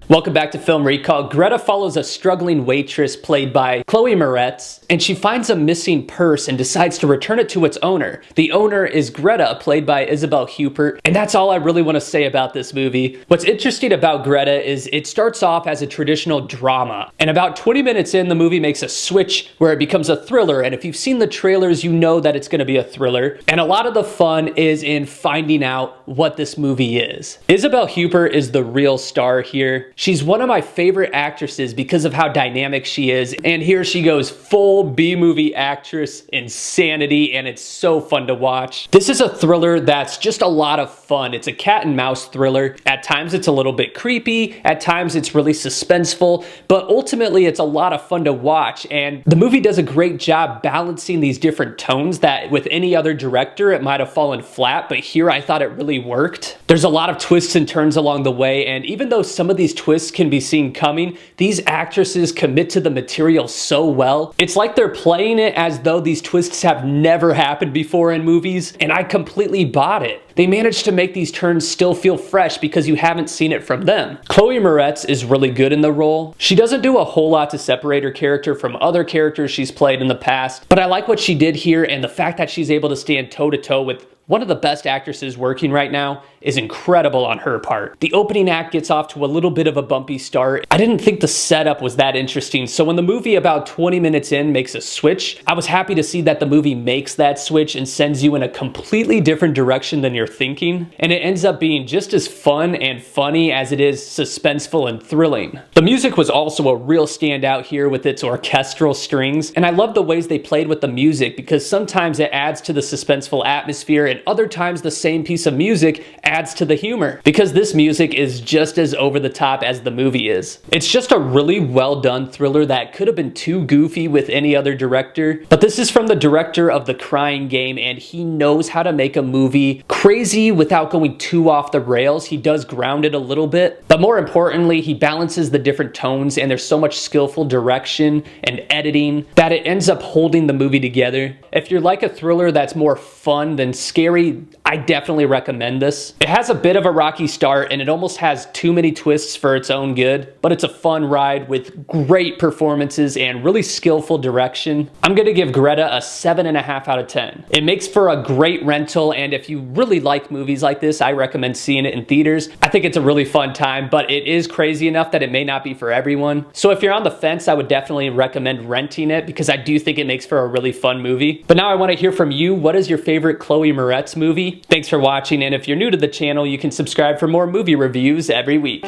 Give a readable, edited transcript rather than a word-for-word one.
Welcome back to Film Recall. Greta follows a struggling waitress played by Chloe Moretz, and she finds a missing purse and decides to return it to its owner. The owner is Greta, played by Isabelle Huppert, and that's all I really want to say about this movie. What's interesting about Greta is it starts off as a traditional drama, and about 20 minutes in, the movie makes a switch where it becomes a thriller, and if you've seen the trailers, you know that it's going to be a thriller, and a lot of the fun is in finding out what this movie is. Isabelle Huppert is the real star here. She's one of my favorite actresses because of how dynamic she is, and here she goes full B-movie actress insanity, and it's so fun to watch. This is a thriller that's just a lot of fun. It's a cat and mouse thriller. At times it's a little bit creepy, at times it's really suspenseful, but ultimately it's a lot of fun to watch, and the movie does a great job balancing these different tones that with any other director it might have fallen flat, but here I thought it really worked. There's a lot of twists and turns along the way, and even though some of these twists can be seen coming, these actresses commit to the material so well. It's like they're playing it as though these twists have never happened before in movies, and I completely bought it. They managed to make these turns still feel fresh because you haven't seen it from them. Chloe Moretz is really good in the role. She doesn't do a whole lot to separate her character from other characters she's played in the past, but I like what she did here, and the fact that she's able to stand toe-to-toe with one of the best actresses working right now is incredible on her part. The opening act gets off to a little bit of a bumpy start. I didn't think the setup was that interesting, so when the movie about 20 minutes in makes a switch, I was happy to see that the movie makes that switch and sends you in a completely different direction than you're thinking, and it ends up being just as fun and funny as it is suspenseful and thrilling. The music was also a real standout here with its orchestral strings, and I love the ways they played with the music because sometimes it adds to the suspenseful atmosphere, and other times the same piece of music adds to the humor because this music is just as over the top as the movie is. It's just a really well done thriller that could have been too goofy with any other director, but this is from the director of The Crying Game, and he knows how to make a movie crazy without going too off the rails. He does ground it a little bit, but more importantly, he balances the different tones, and there's so much skillful direction and editing that it ends up holding the movie together. If you're like a thriller that's more fun than scary, I definitely recommend this. It has a bit of a rocky start, and it almost has too many twists for its own good, but it's a fun ride with great performances and really skillful direction. I'm gonna give Greta a 7.5 out of 10. It makes for a great rental, and if you really like movies like this, I recommend seeing it in theaters. I think it's a really fun time, but it is crazy enough that it may not be for everyone. So if you're on the fence, I would definitely recommend renting it because I do think it makes for a really fun movie. But now I want to hear from you. What is your favorite Chloe Moretz movie? Thanks for watching, and if you're new to the channel, you can subscribe for more movie reviews every week.